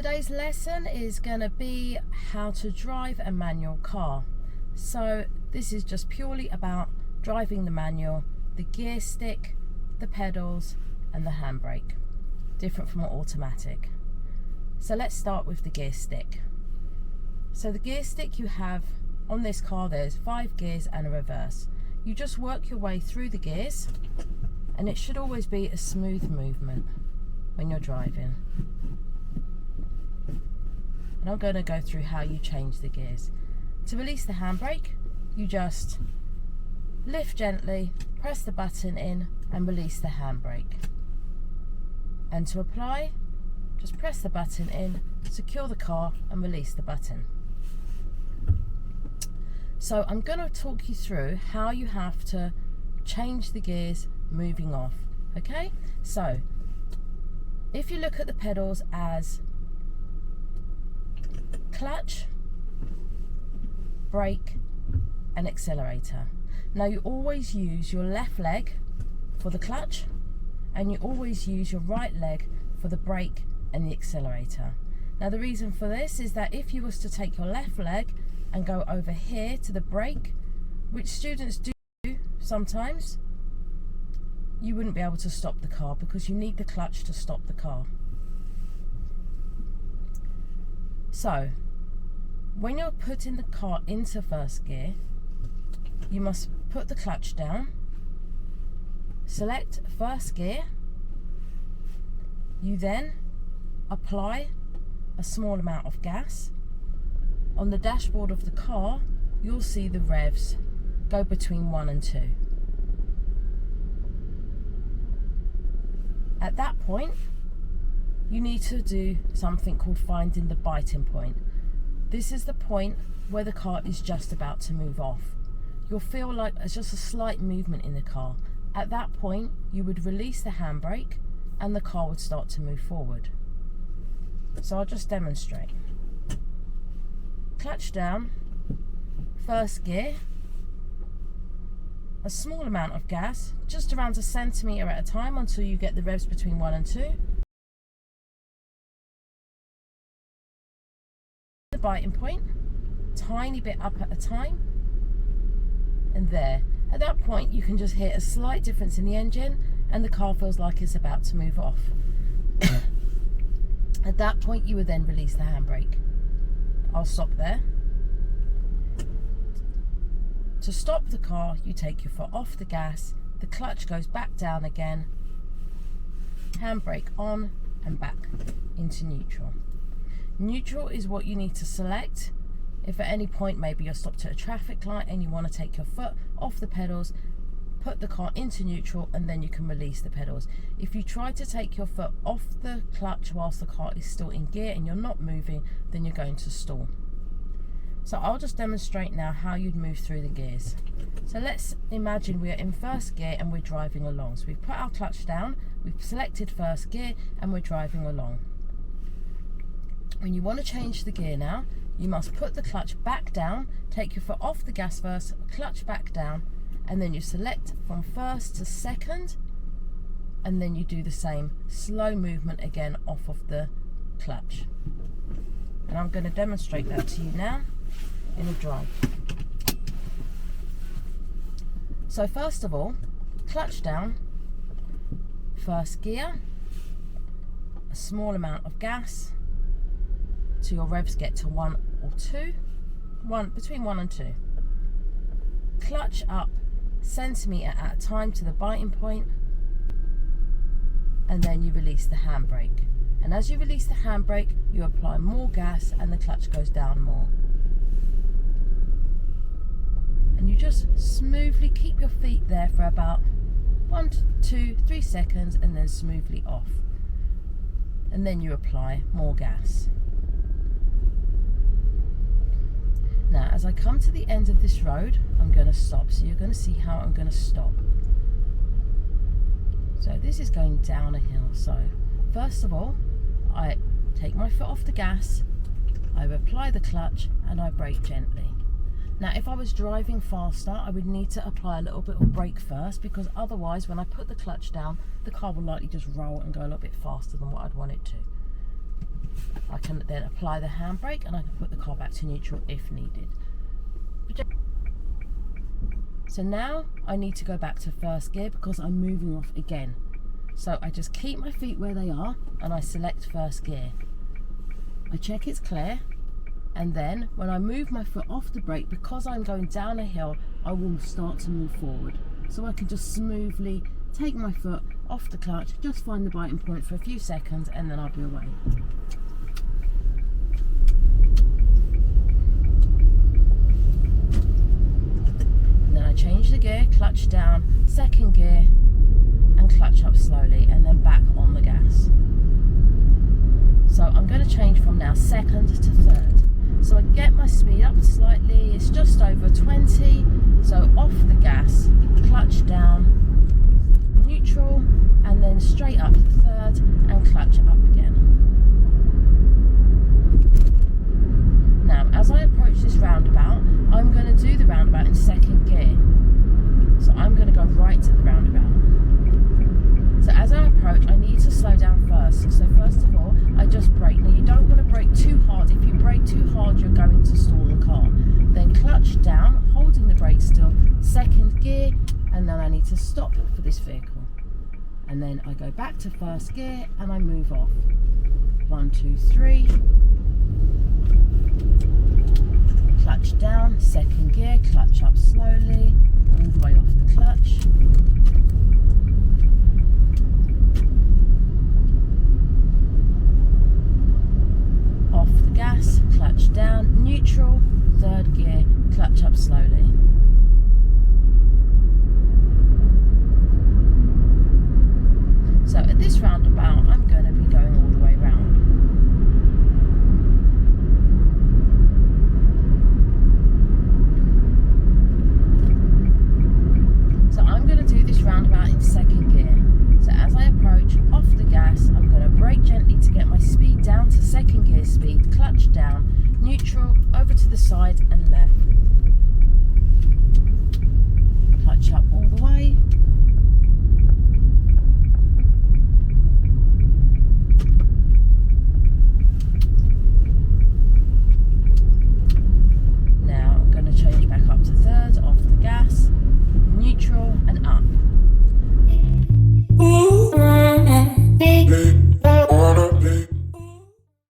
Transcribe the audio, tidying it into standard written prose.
Today's lesson is going to be how to drive a manual car. So this is just purely about driving the manual, the gear stick, the pedals and the handbrake, different from an automatic. So let's start with the gear stick. So the gear stick you have on this car, there's 5 gears and a reverse. You just work your way through the gears and it should always be a smooth movement when you're driving. And I'm going to go through how you change the gears. To release the handbrake, you just lift gently, press the button in and release the handbrake. And to apply, just press the button in, secure the car and release the button. So I'm going to talk you through how you have to change the gears moving off. Okay, so if you look at the pedals as clutch, brake and accelerator. Now you always use your left leg for the clutch and you always use your right leg for the brake and the accelerator. Now the reason for this is that if you was to take your left leg and go over here to the brake, which students do sometimes, you wouldn't be able to stop the car because you need the clutch to stop the car. So when you're putting the car into first gear, you must put the clutch down, select first gear, you then apply a small amount of gas. On the dashboard of the car, you'll see the revs go between 1 and 2. At that point, you need to do something called finding the biting point. This is the point where the car is just about to move off. You'll feel like there's just a slight movement in the car. At that point, you would release the handbrake and the car would start to move forward. So I'll just demonstrate. Clutch down, first gear, a small amount of gas, just around a centimetre at a time until you get the revs between 1 and 2. The biting point, tiny bit up at a time, and there. At that point you can just hear a slight difference in the engine and the car feels like it's about to move off. At that point you would then release the handbrake. I'll stop there. To stop the car, you take your foot off the gas, the clutch goes back down again, handbrake on and back into neutral. Neutral is what you need to select if at any point maybe you're stopped at a traffic light and you want to take your foot off the pedals, put the car into neutral and then you can release the pedals. If you try to take your foot off the clutch whilst the car is still in gear and you're not moving, then you're going to stall. So I'll just demonstrate now how you'd move through the gears. So let's imagine we're in first gear and we're driving along. So we've put our clutch down, we've selected first gear and we're driving along. When you want to change the gear now, you must put the clutch back down, take your foot off the gas first, clutch back down, and then you select from first to second, and then you do the same slow movement again off of the clutch. And I'm going to demonstrate that to you now in a drive. So first of all, clutch down, first gear, a small amount of gas, so your revs get to 1 or 2, between 1 and 2. Clutch up centimetre at a time to the biting point, and then you release the handbrake. And as you release the handbrake, you apply more gas and the clutch goes down more. And you just smoothly keep your feet there for about 1, 2, 3 seconds and then smoothly off. And then you apply more gas. Now, as I come to the end of this road, I'm going to stop. So you're going to see how I'm going to stop. So this is going down a hill. So first of all, I take my foot off the gas, I apply the clutch and I brake gently. Now if I was driving faster, I would need to apply a little bit of brake first, because otherwise when I put the clutch down, the car will likely just roll and go a little bit faster than what I'd want it to. I can then apply the handbrake and I can put the car back to neutral if needed. So now I need to go back to first gear because I'm moving off again. So I just keep my feet where they are and I select first gear. I check it's clear, and then when I move my foot off the brake, because I'm going down a hill, I will start to move forward. So I can just smoothly take my foot off the clutch, just find the biting point for a few seconds, and then I'll be away. And then I change the gear, clutch down, second gear, and clutch up slowly, and then back on the gas. So I'm going to change from now second to third. So I get my speed up slightly, it's just over 20. So off the gas, clutch down, neutral, and then straight up to third and clutch up again. Now, as I approach this roundabout, I'm going to do the roundabout in second gear. So I'm going to go right to the roundabout. So as I approach, I need to slow down first. So first of all, I just brake. Now you don't want to brake too hard. If you brake too hard, you're going to stall the car. Then clutch down, holding the brake still, second gear, and then I need to stop for this vehicle. And then I go back to first gear and I move off. 1, 2, 3. Clutch down, second gear, clutch up slowly, all the way off the clutch. Off the gas, clutch down, neutral, third gear, clutch up slowly. So at this roundabout, I'm going to be going all the way round. So I'm going to do this roundabout in second gear. So as I approach off the gas, I'm going to brake gently to get my speed down to second gear speed, clutch down, neutral, over to the side and left.